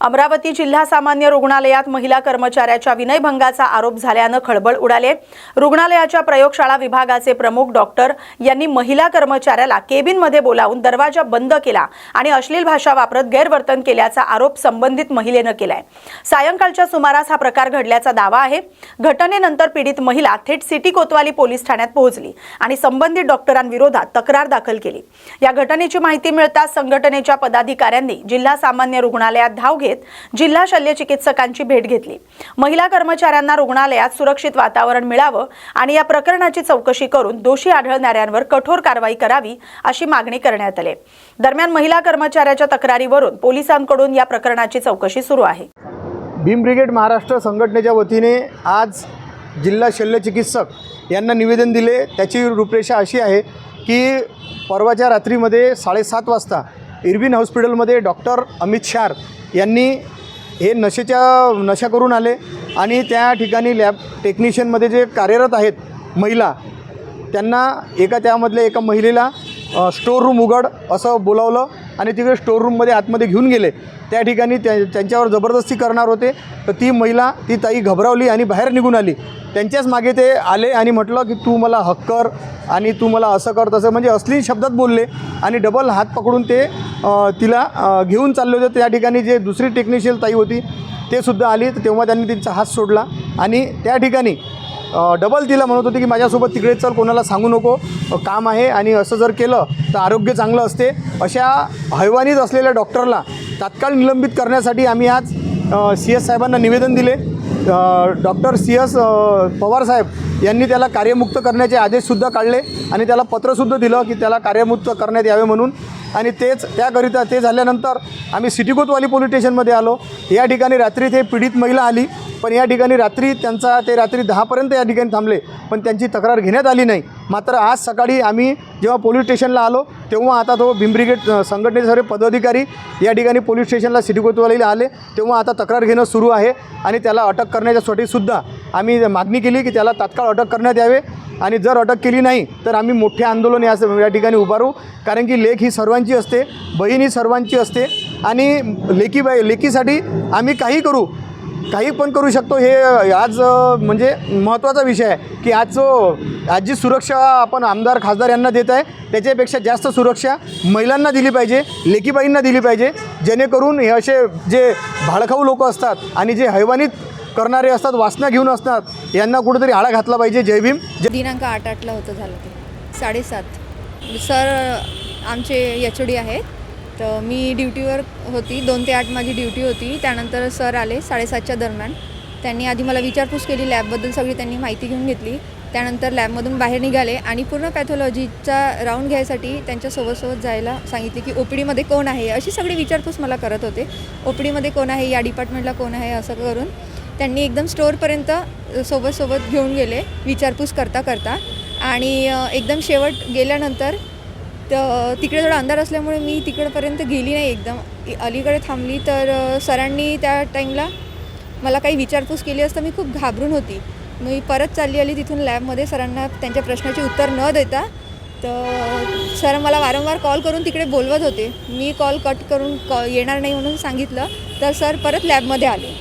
अमरावती जिल्हा सामान्य रुग्णालयात महिला कर्मचाऱ्याच्या विनयभंगाचा आरोप झाल्याने खळबळ उडाले। रुग्णालयाच्या प्रयोगशाळा विभागाचे प्रमुख डॉक्टर यांनी महिला कर्मचाऱ्याला केबिनमध्ये बोलावून दरवाजा बंद केला आणि अश्लील भाषा वापरत गैरवर्तन केल्याचा आरोप संबंधित महिलेने केलाय। सायंकाळच्या सुमारास हा प्रकार घडल्याचा दावा आहे। घटनेनंतर पीडित महिला थेट सिटी कोतवाली पोलीस ठाण्यात पोहोचली आणि संबंधित डॉक्टरांविरोधात तक्रार दाखल केली। या घटनेची माहिती मिळताच संघटनेच्या पदाधिकाऱ्यांनी जिल्हा सामान्य रुग्णालयात धाव घेत जिल्हा शल्य चिकित्सकांची भेट घेतली। महिला कर्मचाऱ्यांना रुग्णालयात सुरक्षित वातावरण मिळावं आणि या प्रकरणाची चौकशी करून दोषी आढळणाऱ्यांवर कठोर कारवाई करावी अशी मागणी करण्यात आली। दरम्यान महिला कर्मचाऱ्याच्या तक्रारीवरून पोलिसांकडून या प्रकरणाची चौकशी सुरू आहे। भीम ब्रिगेड महाराष्ट्र संघटनेच्या वतीने आज जिल्हा शल्य चिकित्सक यांना निवेदन दिले। त्याची रूपरेषा अशी आहे की परवाच्या रात्रीमध्ये 7:30 वाजता इरविन हॉस्पिटलमध्ये डॉक्टर अमित शार यांनी हे नशा करून आले आणि त्या ठिकाणी लॅब टेक्निशियनमध्ये जे कार्यरत आहेत महिला, त्यांना त्यामधल्या एका महिलेला स्टोर रूम उघड असं बोलावलं आणि तिकडे स्टोर रूममध्ये आतमध्ये घेऊन गेले। त्या ठिकाणी त्यांच्यावर जबरदस्ती करणार होते, तर ती ताई घबरावली आणि बाहेर निघून आली। त्यांच्याच मागे ते आले आणि म्हटलं की तू मला हक कर आणि तू मला असं कर तसं, म्हणजे अश्लील शब्दात बोलले आणि डबल हात पकडून ते तिला घेऊन चालले होते। त्या ठिकाणी जे दुसरी टेक्निशियन ताई होती ते सुद्धा आली, तर तेव्हा त्यांनी त्यांचा हात सोडला आणि त्या ठिकाणी डबल तिला म्हणत होते की माझ्यासोबत तिकडे चल, कोणाला सांगू नको, काम आहे आणि असं जर केलं तर आरोग्य चांगलं असते। अशा हैवानीत असलेल्या डॉक्टरला तात्काळ निलंबित करण्यासाठी आम्ही आज CS साहेबांना निवेदन दिले। डॉक्टर CS पवार साहेब यांनी त्याला कार्यमुक्त करण्याचे आदेशसुद्धा काढले आणि त्याला पत्रसुद्धा दिलं की त्याला कार्यमुक्त करण्यात यावे म्हणून। आणि त्याकरिता ते झाल्यानंतर आम्ही सिटी कोतवाली पोलीस स्टेशनमध्ये आलो। या ठिकाणी रात्री ते पीडित महिला आली, पण या ठिकाणी रात्री 10पर्यंत या ठिकाणी थांबले, पण त्यांची तक्रार घेण्यात आली नाही। मात्र आज सकाळी आम्ही जेव्हा पोलीस स्टेशनला आलो तेव्हा आता तो भीम ब्रिगेड संघटनेचे सर्व पदाधिकारी या ठिकाणी पोलीस स्टेशनला सिटी कोतवालीला आले, तेव्हा आता तक्रार घेणं सुरू आहे आणि त्याला अटक करण्याच्यासाठी सुद्धा आम्ही मागणी केली की त्याला तात्काळ अटक करण्यात यावे आणि जर अटक केली नाही तर आम्ही मोठे आंदोलन या ठिकाणी उभारू। कारण की लेख ही सर्वांची असते, बहीण ही सर्वांची असते आणि लेकीसाठी आम्ही काही पण करू शकतो। हे आज म्हणजे महत्त्वाचा विषय आहे की आज जी सुरक्षा आपण आमदार खासदार यांना देत आहे त्याच्यापेक्षा जास्त सुरक्षा महिलांना दिली पाहिजे, लेकीबाईंना दिली पाहिजे, जेणेकरून हे असे जे भाडखाऊ लोक असतात आणि जे हैवानीत करणारे असतात, वासना घेऊन असतात, यांना कुठेतरी आळा घातला पाहिजे। जय भीम। दिनांक 8/8 होतं झालं ते 7:30 सर आमचे HOD आहेत, तर मी ड्युटीवर होती, 2 ते 8 माझी ड्युटी होती। त्यानंतर सर आले 7:30च्या दरम्यान। त्यांनी आधी मला विचारपूस केली, लॅबबद्दल सगळी त्यांनी माहिती घेऊन घेतली। त्यानंतर लॅबमधून बाहेर निघाले आणि पूर्ण पॅथॉलॉजीचा राऊंड घ्यायसाठी त्यांच्यासोबत जायला सांगितले की OPDमध्ये कोण आहे, अशी सगळी विचारपूस मला करत होते। OPDमध्ये कोण आहे, या डिपार्टमेंटला कोण आहे, असं करून त्यांनी एकदम स्टोअरपर्यंत सोबत घेऊन गेले विचारपूस करता आणि एकदम शेवट गेल्यानंतर तिकडे थोडा अंधार असल्यामुळे मी तिकडपर्यंत गेली नाही, एकदम अलीकडे थांबली। तर सरांनी त्या टाईमला मला काही विचारपूस केली असता मी खूप घाबरून होती। मी परत चालली आली तिथून लॅबमध्ये, सरांना त्यांच्या प्रश्नाचे उत्तर न देता। तर सर मला वारंवार कॉल करून तिकडे बोलवत होते। मी कॉल कट करून येणार नाही म्हणून सांगितलं, तर सर परत लॅबमध्ये आले।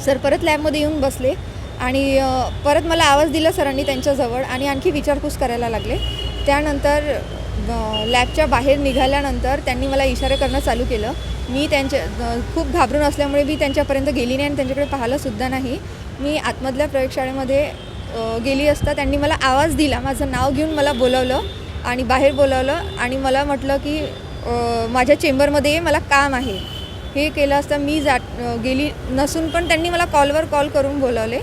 सर परत लॅबमध्ये येऊन बसले आणि परत मला आवाज दिला सरांनी त्यांच्याजवळ आणि आणखी विचारपूस करायला लागले। त्यानंतर लॅबच्या बाहेर निघाल्यानंतर त्यांनी मला इशारे करणं चालू केलं। मी खूप घाबरून असल्यामुळे मी त्यांच्यापर्यंत गेली नाही आणि त्यांच्याकडे पाहिलंसुद्धा नाही। मी आतमधल्या प्रयोगशाळेमध्ये गेली असता त्यांनी मला आवाज दिला, माझं नाव घेऊन मला बोलवलं आणि बाहेर बोलवलं आणि मला म्हटलं की माझ्या चेंबरमध्ये मला काम आहे। हे केलं असता मी गेली नसून पण त्यांनी मला कॉलवर कॉल करून बोलावले।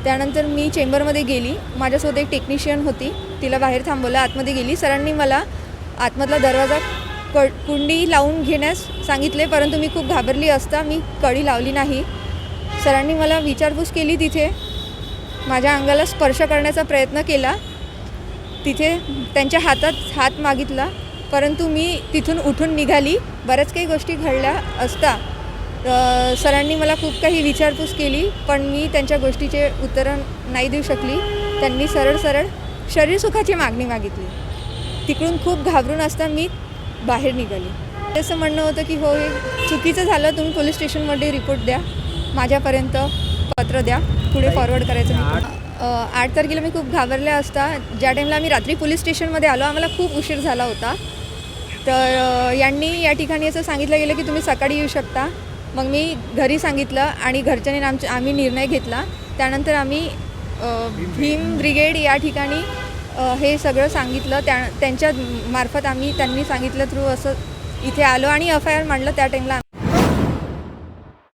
त्यानंतर मी चेंबरमध्ये गेली, माझ्यासोबत एक टेक्निशियन होती, तिला बाहेर थांबवलं, आतमध्ये गेली। सरांनी मला आतमधला दरवाजा कुंडी लावून घेण्यास सांगितले, परंतु मी खूप घाबरली असता मी कडी लावली नाही। सरांनी मला विचारपूस केली, तिथे माझ्या अंगाला स्पर्श करण्याचा प्रयत्न केला, तिथे त्यांच्या हातात हात मागितला, परंतु मी तिथून उठून निघाली। बऱ्याच काही गोष्टी घडल्या असता सरांनी मला खूप काही विचारपूस केली, पण मी त्यांच्या गोष्टीचे उत्तरं नाही देऊ शकली। त्यांनी सरळ शरीरसुखाची मागणी मागितली। तिकडून खूप घाबरून असता मी बाहेर निघाली। त्याचं म्हणणं होतं की हो हे चुकीचं झालं, तुम्ही पोलीस स्टेशनमध्ये रिपोर्ट द्या, माझ्यापर्यंत पत्र द्या, पुढे फॉरवर्ड करायचं मी 8 तारखेला मी खूप घाबरले असता. ज्या टाईमला आम्ही रात्री पोलीस स्टेशनमध्ये आलो, आम्हाला खूप उशीर झाला होता. तर यांनी या ठिकाणी असं सांगितलं गेलं की तुम्ही सकाळी येऊ शकता. मग मी घरी सांगितलं आणि घरच्यांनी आम्ही निर्णय घेतला. त्यानंतर आम्ही भीम ब्रिगेड या ठिकाणी हे सगळं सांगितलं. त्यांच्या मार्फत त्यांनी सांगितलं थ्रू असं इथे आलो आणि FIR मांडलं. त्या टाईमला